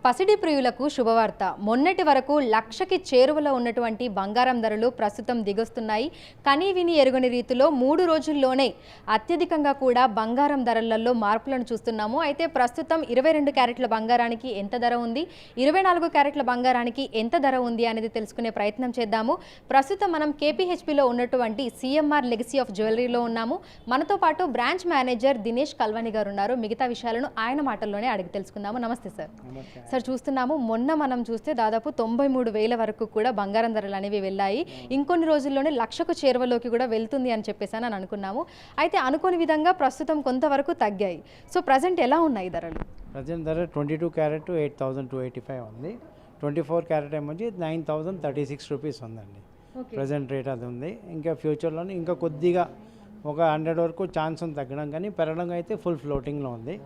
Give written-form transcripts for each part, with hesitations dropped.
పసిడి ప్రియులకు శుభవార్త. మొన్నటి వరకు లక్షకి చేరువలో ఉన్నటువంటి బంగారం ధరలు ప్రస్తుతం దిగొస్తున్నాయి. కనీవిని ఎరుగని రీతిలో 3 రోజుల్లోనే అత్యధికంగా కూడా బంగారం ధరలలో మార్పులను చూస్తున్నాము. అయితే ప్రస్తుతం 22 క్యారెట్ల బంగారానికి ఎంత ధర ఉంది, 24 క్యారెట్ల బంగారానికి ఎంత ధర ఉంది అనేది తెలుసుకునే ప్రయత్నం చేద్దాము. ప్రస్తుతం మనం కేపీహెచ్పిలో ఉన్నటువంటి సిఎంఆర్ లెగసీ ఆఫ్ జ్యువెలరీలో ఉన్నాము. మనతో పాటు బ్రాంచ్ మేనేజర్ దినేష్ కల్వాణి గారు ఉన్నారు. మిగతా విషయాలను ఆయన మాటల్లోనే అడిగి తెలుసుకుందాము. నమస్తే సార్. సార్, చూస్తున్నాము మొన్న మనం చూస్తే దాదాపు 93,000 వరకు కూడా బంగారం ధరలు అనేవి వెళ్ళాయి. ఇంకొన్ని రోజుల్లోనే లక్షకు చేరువలోకి కూడా వెళ్తుంది అని చెప్పేసి అని అనుకున్నాము. అయితే అనుకోని విధంగా ప్రస్తుతం కొంతవరకు తగ్గాయి. సో ప్రజెంట్ ఎలా ఉన్నాయి ధరలు? ప్రజెంట్ ధర 22 క్యారెట్ 8,285 ఉంది. 24 క్యారెట్ ఏమొచ్చి 9,036 రూపీస్ ఉందండి. ప్రజెంట్ రేట్ అది ఉంది. ఇంకా ఫ్యూచర్లోనే ఇంకా కొద్దిగా ఒక 100 వరకు ఛాన్స్ ఉంది తగ్గడం, కానీ పెరగడం అయితే ఫుల్ ఫ్లోటింగ్లో ఉంది.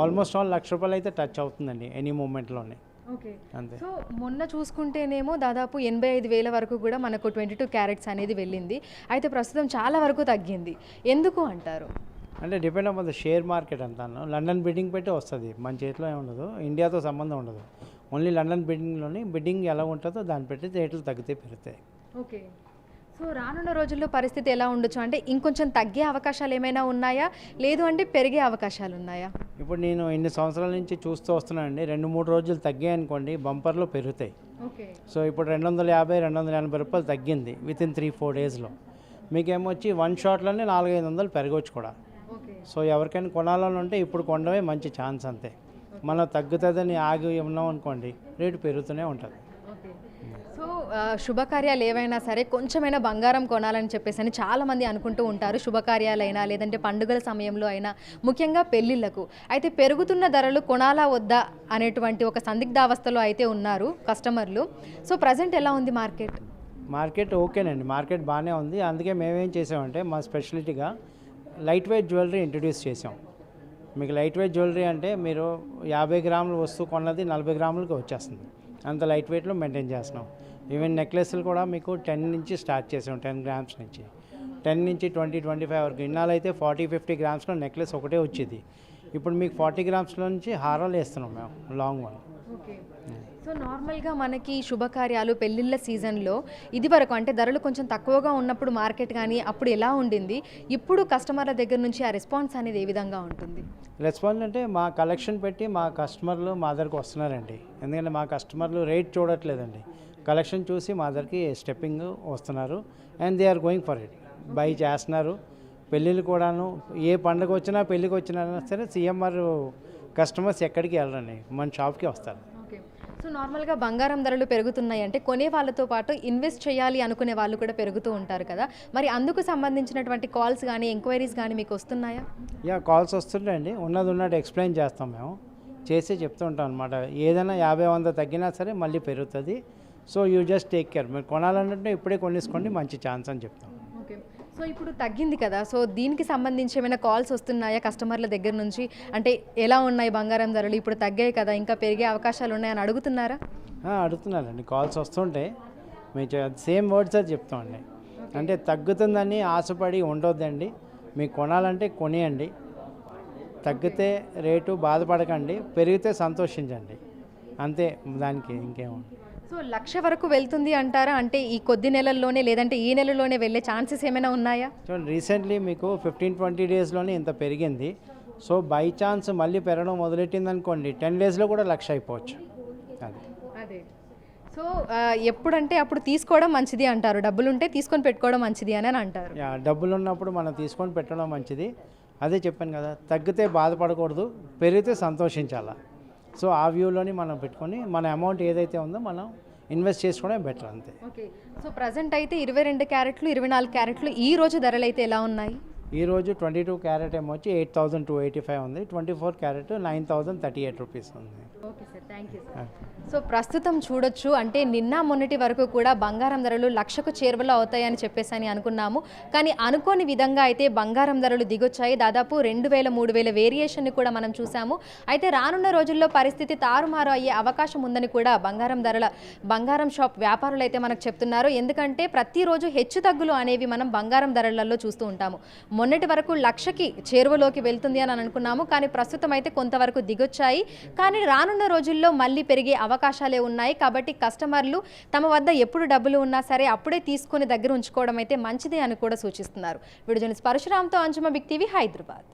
ఆల్మోస్ట్ ఆల్ ₹1,00,000 అయితే టచ్ అవుతుందండి ఎనీ మూమెంట్లోనే. ఓకే, అంతే. సో మొన్న చూసుకుంటేనేమో దాదాపు 85,000 వరకు కూడా మనకు 22 క్యారెట్స్ అనేది వెళ్ళింది. అయితే ప్రస్తుతం చాలా వరకు తగ్గింది. ఎందుకు అంటారు? అంటే depend upon the share market అంతాను. లండన్ బిడ్డింగ్ పెట్టి వస్తుంది, మన చేతిలో ఏమి ఉండదు, ఇండియాతో సంబంధం ఉండదు. ఓన్లీ లండన్ బిడ్డింగ్ ఎలా ఉంటుందో దాన్ని పెట్టి రేట్లు తగ్గితే పెరుగుతాయి. ఓకే, సో రానున్న రోజుల్లో పరిస్థితి ఎలా ఉండొచ్చు? అంటే ఇంకొంచెం తగ్గే అవకాశాలు ఏమైనా ఉన్నాయా, లేదు అంటే పెరిగే అవకాశాలు ఉన్నాయా? ఇప్పుడు నేను ఇన్ని సంవత్సరాల నుంచి చూస్తూ వస్తున్నానండి. 2-3 రోజులు తగ్గాయి అనుకోండి, బంపర్లో పెరుగుతాయి. ఓకే, సో ఇప్పుడు 250-280 రూపాయలు తగ్గింది వితిన్ 3-4 డేస్లో. మీకేమొచ్చి వన్ షాట్లోనే 400-500 పెరగవచ్చు కూడా. ఓకే, సో ఎవరికైనా కొనాలని ఉంటే ఇప్పుడు కొనడమే మంచి ఛాన్స్. అంతే, మనం తగ్గుతుందని ఆగి ఉన్నాం అనుకోండి, రేటు పెరుగుతూనే ఉంటుంది. సో శుభకార్యాలు ఏవైనా సరే కొంచెమైనా బంగారం కొనాలని చెప్పేసి అని చాలామంది అనుకుంటూ ఉంటారు. శుభకార్యాలైనా లేదంటే పండుగల సమయంలో అయినా, ముఖ్యంగా పెళ్ళిళ్ళకు. అయితే పెరుగుతున్న ధరలు కొనాలా వద్దా అనేటువంటి ఒక సందిగ్ధావస్థలో అయితే ఉన్నారు కస్టమర్లు. సో ప్రజెంట్ ఎలా ఉంది మార్కెట్? మార్కెట్ ఓకేనండి, మార్కెట్ బాగానే ఉంది. అందుకే మేమేం చేసామంటే మా స్పెషాలిటీగా లైట్ వెయిట్ జ్యువెలరీ ఇంట్రడ్యూస్ చేసాం. మీకు లైట్ వెయిట్ జ్యువెలరీ అంటే మీరు 50 గ్రాముల వస్తువు కొన్నది 40 గ్రాములకి వచ్చేస్తుంది. అంత లైట్ వెయిట్లో మెయింటైన్ చేస్తున్నాం. ఈవెన్ నెక్లెస్లు కూడా మీకు 10 నుంచి స్టార్ట్ చేసాం, 10 గ్రామ్స్ నుంచి 10 నుంచి 20-25 వరకు. ఇన్నాళ్ళు అయితే 40-50 గ్రామ్స్లో నెక్లెస్ ఒకటే వచ్చేది. ఇప్పుడు మీకు 40 గ్రామ్స్లో నుంచి హారాలు వేస్తున్నాం మేము, లాంగ్ వన్. ఓకే, సో నార్మల్గా మనకి శుభకార్యాలు పెళ్ళిళ్ళ సీజన్లో ఇది వరకు అంటే ధరలు కొంచెం తక్కువగా ఉన్నప్పుడు మార్కెట్ కానీ అప్పుడు ఎలా ఉండింది, ఇప్పుడు కస్టమర్ల దగ్గర నుంచి ఆ రెస్పాన్స్ అనేది ఏ విధంగా ఉంటుంది? రెస్పాన్స్ అంటే మా కలెక్షన్ పెట్టి మా కస్టమర్లు మా దగ్గరకు వస్తున్నారండి. ఎందుకంటే మా కస్టమర్లు రేట్ చూడట్లేదండి, కలెక్షన్ చూసి మా దగ్గరికి స్టెప్పింగ్ వస్తున్నారు. And they are going for it, buy చేస్తున్నారు. పెళ్ళిళ్ళు కూడాను, ఏ పండుగ వచ్చినా పెళ్ళికి వచ్చినా సరే సిఎంఆర్ కస్టమర్స్ ఎక్కడికి వెళ్ళరండి, మన షాప్కి వస్తారు. ఓకే, సో నార్మల్గా బంగారం ధరలు పెరుగుతున్నాయి అంటే కొనే వాళ్ళతో పాటు ఇన్వెస్ట్ చేయాలి అనుకునే వాళ్ళు కూడా పెరుగుతూ ఉంటారు కదా. మరి అందుకు సంబంధించినటువంటి కాల్స్ కానీ ఎంక్వైరీస్ కానీ మీకు వస్తున్నాయా? యా, కాల్స్ వస్తుంటాయండి. ఉన్నట్టు ఎక్స్ప్లెయిన్ చేస్తాం, మేము చేసి చెప్తూ ఉంటాం అనమాట. ఏదైనా 50-100 తగ్గినా సరే మళ్ళీ పెరుగుతుంది. So you just take care. మీరు కొనాలన్నట్టు ఇప్పుడే కొనేసుకోండి, మంచి ఛాన్స్ అని చెప్తాం. ఓకే, సో ఇప్పుడు తగ్గింది కదా, సో దీనికి సంబంధించి ఏమైనా కాల్స్ వస్తున్నాయా కస్టమర్ల దగ్గర నుంచి? అంటే ఎలా ఉన్నాయి బంగారం ధరలు, ఇప్పుడు తగ్గాయి కదా, ఇంకా పెరిగే అవకాశాలు ఉన్నాయని అడుగుతున్నారా? అడుగుతున్నారండి, కాల్స్ వస్తుంటే మేము సేమ్ వర్డ్స్ అది చెప్తామండి. అంటే తగ్గుతుందని ఆశపడి ఉండొద్దండి, మీకు కొనాలంటే కొనియండి. తగ్గితే రేటు బాధపడకండి, పెరిగితే సంతోషించండి, అంతే. దానికి ఇంకేముంది. సో 1,00,000 వరకు వెళ్తుంది అంటారా? అంటే ఈ కొద్ది నెలల్లోనే లేదంటే ఈ నెలలోనే వెళ్ళే ఛాన్సెస్ ఏమైనా ఉన్నాయా? చూడండి, రీసెంట్లీ మీకు 15-20 డేస్లోనే ఇంత పెరిగింది. సో బై ఛాన్స్ మళ్ళీ పెరగడం మొదలెట్టింది అనుకోండి, 10 డేస్లో కూడా 1,00,000 అయిపోవచ్చు. అదే, సో ఎప్పుడంటే అప్పుడు తీసుకోవడం మంచిది అంటారు, డబ్బులుంటే తీసుకొని పెట్టుకోవడం మంచిది అని అంటారు. డబ్బులు ఉన్నప్పుడు మనం తీసుకొని పెట్టడం మంచిది. అదే చెప్పాను కదా, తగ్గితే బాధపడకూడదు, పెరిగితే సంతోషించాలా. సో ఆ వ్యూలోని మనం పెట్టుకొని మన అమౌంట్ ఏదైతే ఉందో మనం ఇన్వెస్ట్ చేసుకోవడం బెటర్, అంతే. ఓకే, సో ప్రజెంట్ అయితే 22 క్యారెట్లు 24 క్యారెట్లు ఈ రోజు ధరలు అయితే ఎలా ఉన్నాయి? ఈరోజు 22 క్యారెట్ ఏమొచ్చి 8,285 ఉంది. 24 క్యారెట్ 9,038 రూపీస్ ఉంది. Okay sir, thank you sir. So ప్రస్తుతం చూడొచ్చు, అంటే నిన్న మొన్నటి వరకు కూడా బంగారం ధరలు 1,00,000కు చేరువలో అవుతాయని చెప్పేసి అనుకున్నాము. కానీ అనుకోని విధంగా అయితే బంగారం ధరలు దిగొచ్చాయి. దాదాపు 2,000-3,000 వేరియేషన్ని కూడా మనం చూసాము. అయితే రానున్న రోజుల్లో పరిస్థితి తారుమారు అయ్యే అవకాశం ఉందని కూడా బంగారం షాప్ వ్యాపారులు అయితే మనకు చెప్తున్నారు. ఎందుకంటే ప్రతిరోజు హెచ్చు తగ్గులు అనేవి మనం బంగారం ధరలలో చూస్తూ ఉంటాము. మొన్నటి వరకు 1,00,000కి చేరువలోకి వెళ్తుంది అని అనుకున్నాము, కానీ ప్రస్తుతం అయితే కొంతవరకు దిగొచ్చాయి. కానీ రానున్న రానున్న రోజుల్లో మళ్ళీ పెరిగే అవకాశాలే ఉన్నాయి. కాబట్టి కస్టమర్లు తమ వద్ద ఎప్పుడు డబ్బులు ఉన్నా సరే అప్పుడే తీసుకొని దగ్గర ఉంచుకోవడం అయితే మంచిదే అని కూడా సూచిస్తున్నారు. వీడియో జర్నలిస్ట్ పరశురామ్తో అంజుమ, బిగ్ టీవీ, హైదరాబాద్.